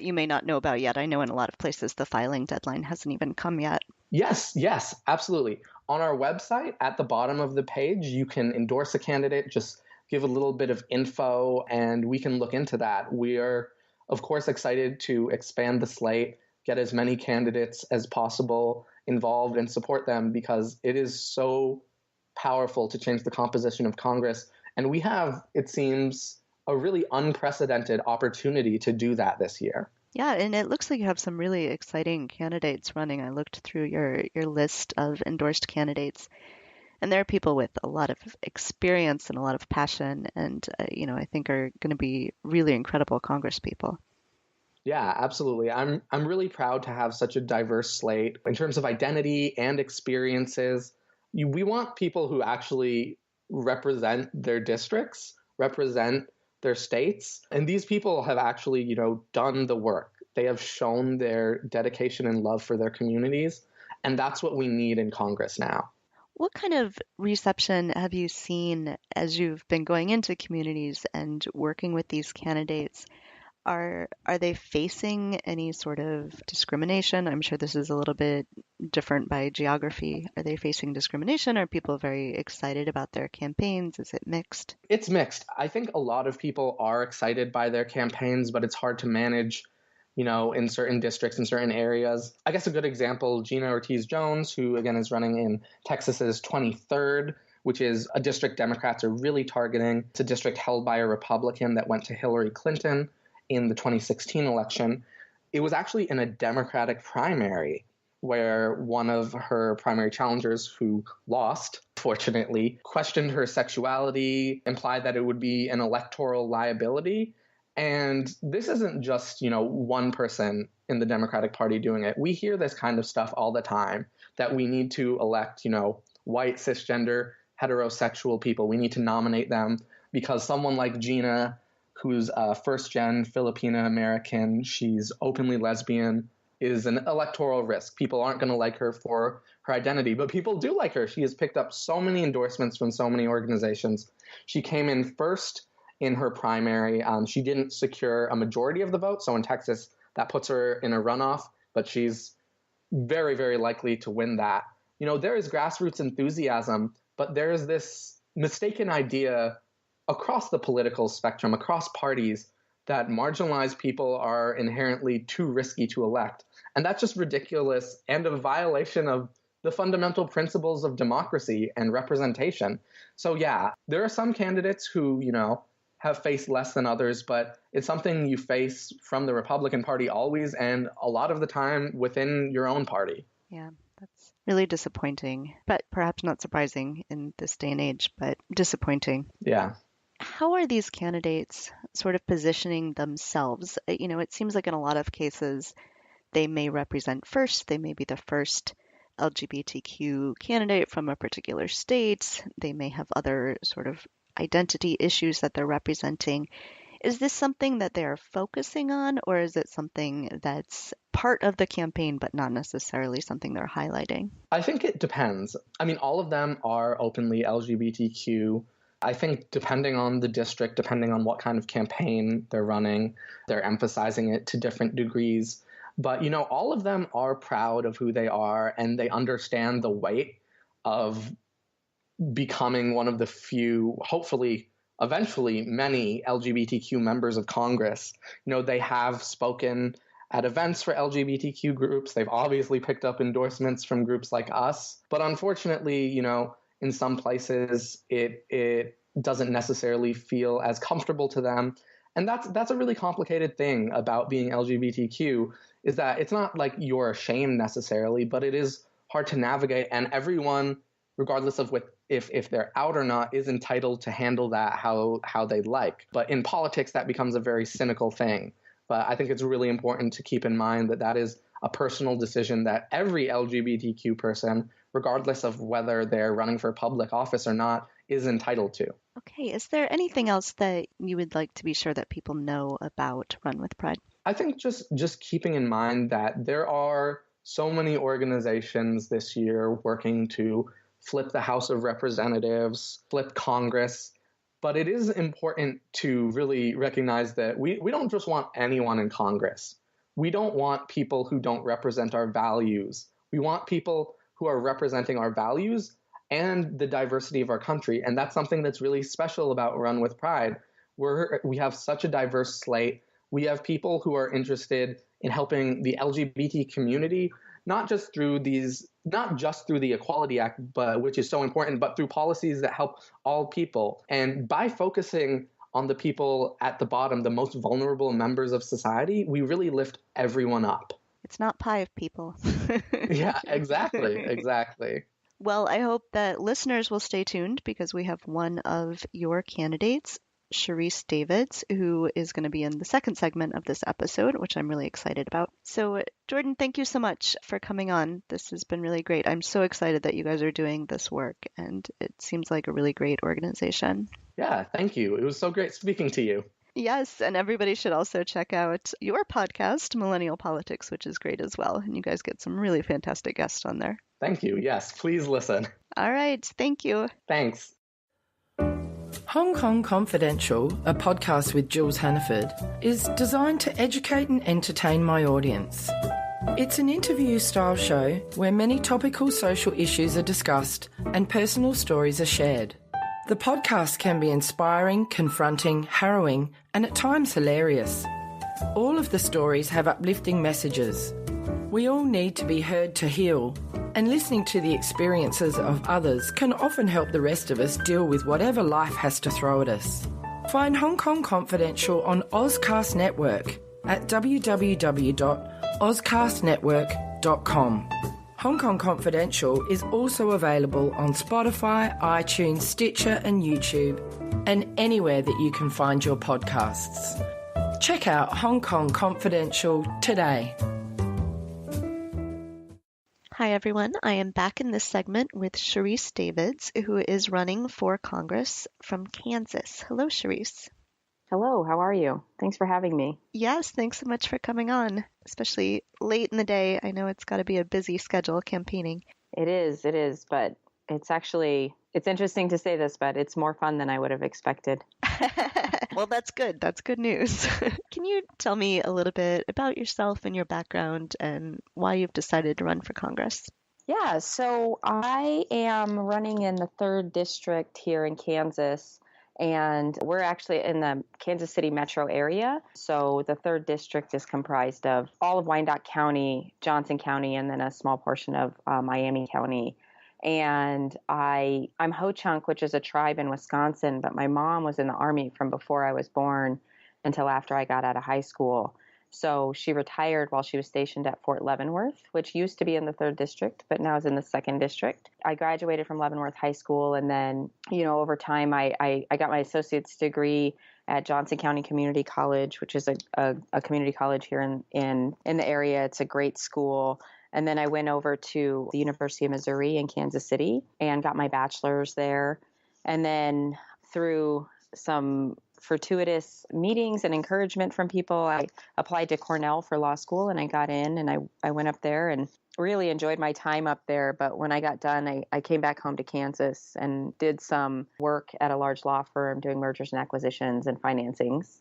that you may not know about yet? I know in a lot of places the filing deadline hasn't even come yet. Yes, absolutely. On our website, at the bottom of the page, you can endorse a candidate, just give a little bit of info, and we can look into that. We are, of course, excited to expand the slate, get as many candidates as possible involved and support them because it is so powerful to change the composition of Congress. And we have, it seems, a really unprecedented opportunity to do that this year. Yeah, and it looks like you have some really exciting candidates running. I looked through your list of endorsed candidates, and there are people with a lot of experience and a lot of passion, and I think are going to be really incredible Congress people. Yeah, absolutely. I'm really proud to have such a diverse slate in terms of identity and experiences. We want people who actually represent their districts, represent their states, and these people have actually, done the work. They have shown their dedication and love for their communities, and that's what we need in Congress now. What kind of reception have you seen as you've been going into communities and working with these candidates? Are they facing any sort of discrimination? I'm sure this is a little bit different by geography. Are they facing discrimination? Are people very excited about their campaigns? Is it mixed? It's mixed. I think a lot of people are excited by their campaigns, but it's hard to manage, in certain districts, in certain areas. I guess a good example, Gina Ortiz-Jones, who again is running in Texas's 23rd, which is a district Democrats are really targeting. It's a district held by a Republican that went to Hillary Clinton in the 2016 election. It was actually in a Democratic primary where one of her primary challengers, who lost, fortunately, questioned her sexuality, implied that it would be an electoral liability. And this isn't just, one person in the Democratic Party doing it. We hear this kind of stuff all the time, that we need to elect, white, cisgender, heterosexual people. We need to nominate them because someone like Gina, who's a first-gen Filipino-American, she's openly lesbian, is an electoral risk. People aren't going to like her for her identity, but people do like her. She has picked up so many endorsements from so many organizations. She came in first in her primary. She didn't secure a majority of the vote, so in Texas, that puts her in a runoff, but she's very, very likely to win that. There is grassroots enthusiasm, but there is this mistaken idea across the political spectrum, across parties, that marginalized people are inherently too risky to elect. And that's just ridiculous and a violation of the fundamental principles of democracy and representation. So yeah, there are some candidates who, have faced less than others, but it's something you face from the Republican Party always, and a lot of the time within your own party. Yeah, that's really disappointing, but perhaps not surprising in this day and age, but disappointing. Yeah. How are these candidates sort of positioning themselves? It seems like in a lot of cases, they may represent first, they may be the first LGBTQ candidate from a particular state, they may have other sort of identity issues that they're representing. Is this something that they're focusing on, or is it something that's part of the campaign but not necessarily something they're highlighting? I think it depends. All of them are openly LGBTQ. I think depending on the district, depending on what kind of campaign they're running, they're emphasizing it to different degrees. But, all of them are proud of who they are, and they understand the weight of becoming one of the few, hopefully, eventually, many LGBTQ members of Congress. They have spoken at events for LGBTQ groups. They've obviously picked up endorsements from groups like us. But unfortunately, in some places, it doesn't necessarily feel as comfortable to them. And that's a really complicated thing about being LGBTQ, is that it's not like you're ashamed necessarily, but it is hard to navigate. And everyone, regardless of if they're out or not, is entitled to handle that how they like. But in politics, that becomes a very cynical thing. But I think it's really important to keep in mind that that is a personal decision that every LGBTQ person, regardless of whether they're running for public office or not, is entitled to. Okay, is there anything else that you would like to be sure that people know about Run with Pride? I think just keeping in mind that there are so many organizations this year working to flip the House of Representatives, flip Congress. But it is important to really recognize that we don't just want anyone in Congress. we don't want people who don't represent our values. We want people who are representing our values and the diversity of our country. And that's something that's really special about Run with Pride. We have such a diverse slate. We have people who are interested in helping the LGBT community, not just through the Equality Act, which is so important, but through policies that help all people. And by focusing on the people at the bottom, the most vulnerable members of society, we really lift everyone up. It's not pie of people. Yeah, exactly. Well, I hope that listeners will stay tuned because we have one of your candidates, Sharice Davids, who is going to be in the second segment of this episode, which I'm really excited about. So, Jordan, thank you so much for coming on. This has been really great. I'm so excited that you guys are doing this work, and it seems like a really great organization. Yeah, thank you. It was so great speaking to you. Yes, and everybody should also check out your podcast, Millennial Politics, which is great as well. And you guys get some really fantastic guests on there. Thank you. Yes, please listen. All right. Thank you. Thanks. Hong Kong Confidential, a podcast with Jules Hannaford, is designed to educate and entertain my audience. It's an interview-style show where many topical social issues are discussed and personal stories are shared. The podcast can be inspiring, confronting, harrowing, and at times hilarious. All of the stories have uplifting messages. We all need to be heard to heal, and listening to the experiences of others can often help the rest of us deal with whatever life has to throw at us. Find Hong Kong Confidential on Ozcast Network at www.ozcastnetwork.com. Hong Kong Confidential is also available on Spotify, iTunes, Stitcher and YouTube, and anywhere that you can find your podcasts. Check out Hong Kong Confidential today. Hi, everyone. I am back in this segment with Sharice Davids, who is running for Congress from Kansas. Hello, Sharice. Hello, how are you? Thanks for having me. Yes, thanks so much for coming on, especially late in the day. I know it's got to be a busy schedule campaigning. It is, but it's interesting to say this, but it's more fun than I would have expected. Well, that's good. That's good news. Can you tell me a little bit about yourself and your background and why you've decided to run for Congress? Yeah, so I am running in the 3rd district here in Kansas. And we're actually in the Kansas City metro area. So the 3rd district is comprised of all of Wyandotte County, Johnson County, and then a small portion of Miami County. And I'm Ho-Chunk, which is a tribe in Wisconsin, but my mom was in the Army from before I was born until after I got out of high school. So she retired while she was stationed at Fort Leavenworth, which used to be in the 3rd district, but now is in the 2nd district. I graduated from Leavenworth High School, and then, over time, I got my associate's degree at Johnson County Community College, which is a community college here in the area. It's a great school. And then I went over to the University of Missouri in Kansas City and got my bachelor's there. And then through some fortuitous meetings and encouragement from people, I applied to Cornell for law school, and I got in, and I went up there and really enjoyed my time up there. But when I got done, I came back home to Kansas and did some work at a large law firm doing mergers and acquisitions and financings.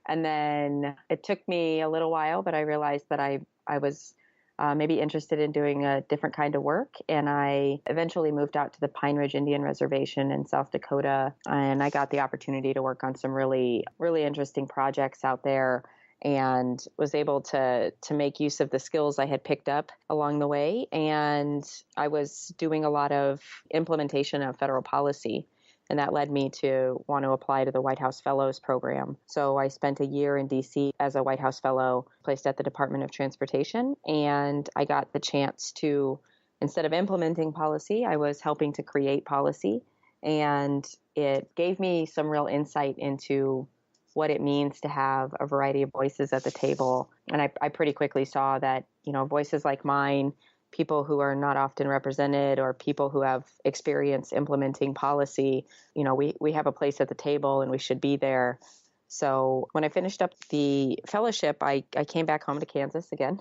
And then it took me a little while, but I realized that I was maybe interested in doing a different kind of work. And I eventually moved out to the Pine Ridge Indian Reservation in South Dakota. And I got the opportunity to work on some really, really interesting projects out there, and was able to make use of the skills I had picked up along the way. And I was doing a lot of implementation of federal policy. And that led me to want to apply to the White House Fellows Program. So I spent a year in D.C. as a White House Fellow placed at the Department of Transportation. And I got the chance to, instead of implementing policy, I was helping to create policy. And it gave me some real insight into what it means to have a variety of voices at the table. And I pretty quickly saw that, voices like mine, people who are not often represented, or people who have experience implementing policy, we have a place at the table and we should be there. So when I finished up the fellowship, I came back home to Kansas again,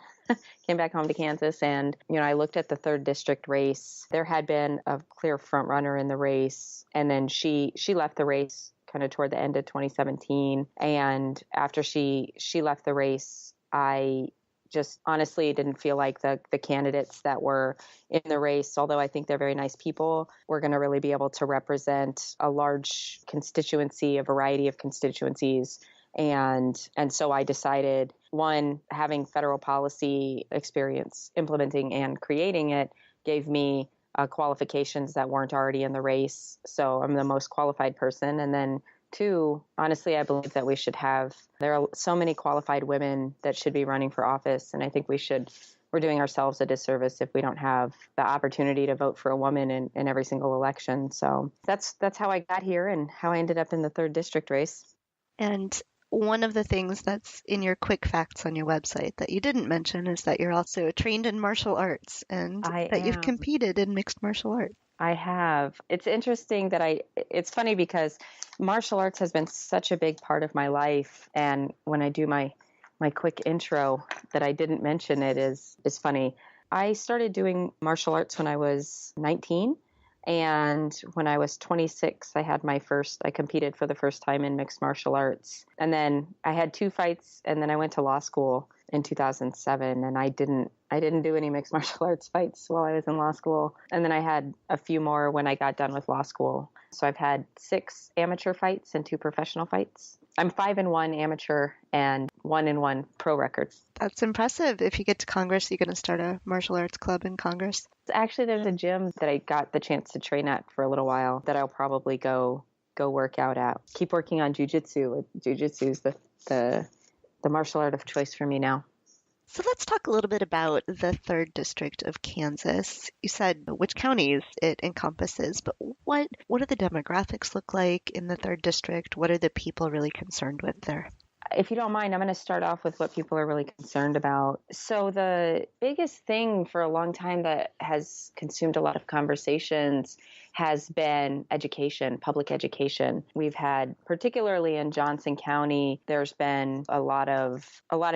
and, I looked at the 3rd district race. There had been a clear front runner in the race, and then she left the race kind of toward the end of 2017. And after she left the race, I just honestly didn't feel like the candidates that were in the race, although I think they're very nice people, were going to really be able to represent a large constituency, a variety of constituencies. And so I decided, one, having federal policy experience implementing and creating it gave me qualifications that weren't already in the race. So I'm the most qualified person. And then two, honestly, I believe that there are so many qualified women that should be running for office. And I think we're doing ourselves a disservice if we don't have the opportunity to vote for a woman in every single election. So that's how I got here and how I ended up in the 3rd district race. And one of the things that's in your quick facts on your website that you didn't mention is that you're also trained in martial arts and that you've competed in mixed martial arts. I have. It's interesting that it's funny because martial arts has been such a big part of my life. And when I do my quick intro that I didn't mention it is funny. I started doing martial arts when I was 19. And when I was 26, I competed for the first time in mixed martial arts. And then I had 2 fights, and then I went to law school in 2007, and I didn't do any mixed martial arts fights while I was in law school. And then I had a few more when I got done with law school. So I've had 6 amateur fights and 2 professional fights. I'm 5-1 amateur and 1-1 pro record. That's impressive. If you get to Congress, you're going to start a martial arts club in Congress. Actually, there's a gym that I got the chance to train at for a little while that I'll probably go work out at. Keep working on jujitsu. Jujitsu is the martial art of choice for me now. So let's talk a little bit about the 3rd district of Kansas. You said which counties it encompasses, but what do the demographics look like in the 3rd district? What are the people really concerned with there? If you don't mind, I'm going to start off with what people are really concerned about. So the biggest thing for a long time that has consumed a lot of conversations has been education, public education. We've had, particularly in Johnson County, there's been a lot of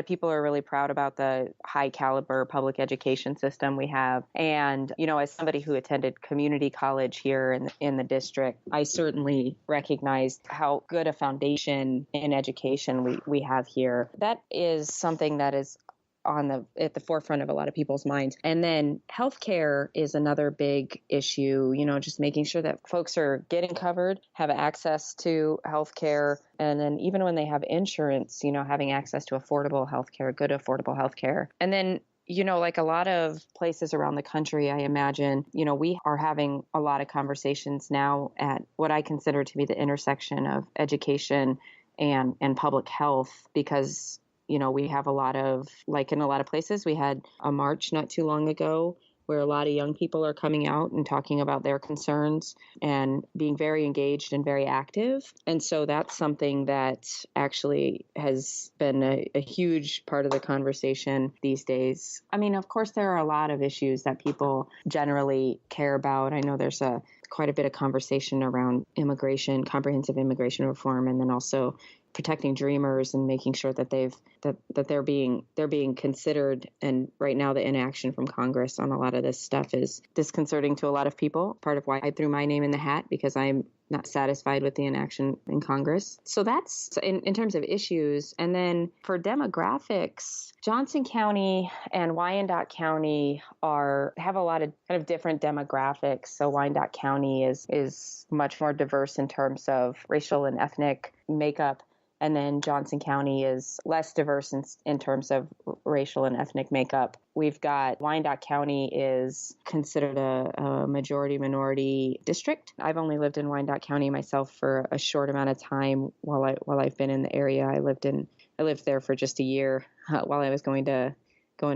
people are really proud about the high caliber public education system we have. And, as somebody who attended community college here in the district, I certainly recognized how good a foundation in education we have here. That is something that is at the forefront of a lot of people's minds. And then healthcare is another big issue, just making sure that folks are getting covered, have access to healthcare. And then even when they have insurance, having access to affordable healthcare, good affordable healthcare. And then like a lot of places around the country, I imagine, we are having a lot of conversations now at what I consider to be the intersection of education and public health, because we have a lot of, like in a lot of places, we had a march not too long ago where a lot of young people are coming out and talking about their concerns and being very engaged and very active. And so that's something that actually has been a huge part of the conversation these days. I mean, of course, there are a lot of issues that people generally care about. I know there's quite a bit of conversation around immigration, comprehensive immigration reform, and then also protecting dreamers and making sure that they're being considered. And right now the inaction from Congress on a lot of this stuff is disconcerting to a lot of people. Part of why I threw my name in the hat, because I'm not satisfied with the inaction in Congress. So that's in terms of issues. And then for demographics, Johnson County and Wyandotte County have a lot of kind of different demographics. So Wyandotte County is much more diverse in terms of racial and ethnic makeup. And then Johnson County is less diverse in terms of racial and ethnic makeup. We've got Wyandotte County is considered a majority-minority district. I've only lived in Wyandotte County myself for a short amount of time while I've been in the area. I lived there for just a year while I was going to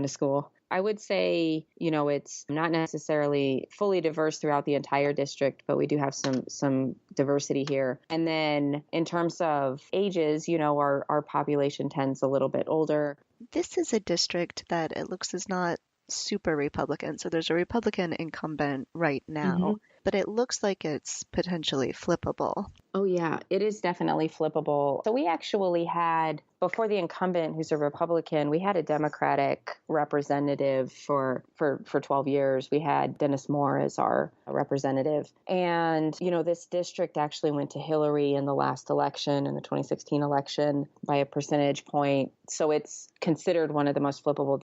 school. I would say, it's not necessarily fully diverse throughout the entire district, but we do have some diversity here. And then in terms of ages, our population tends a little bit older. This is a district that it looks is not super Republican. So there's a Republican incumbent right now, but it looks like it's potentially flippable. Oh, yeah, it is definitely flippable. So we actually had, before the incumbent, who's a Republican, we had a Democratic representative for 12 years. We had Dennis Moore as our representative. And, this district actually went to Hillary in the last election, in the 2016 election, by a percentage point. So it's considered one of the most flippable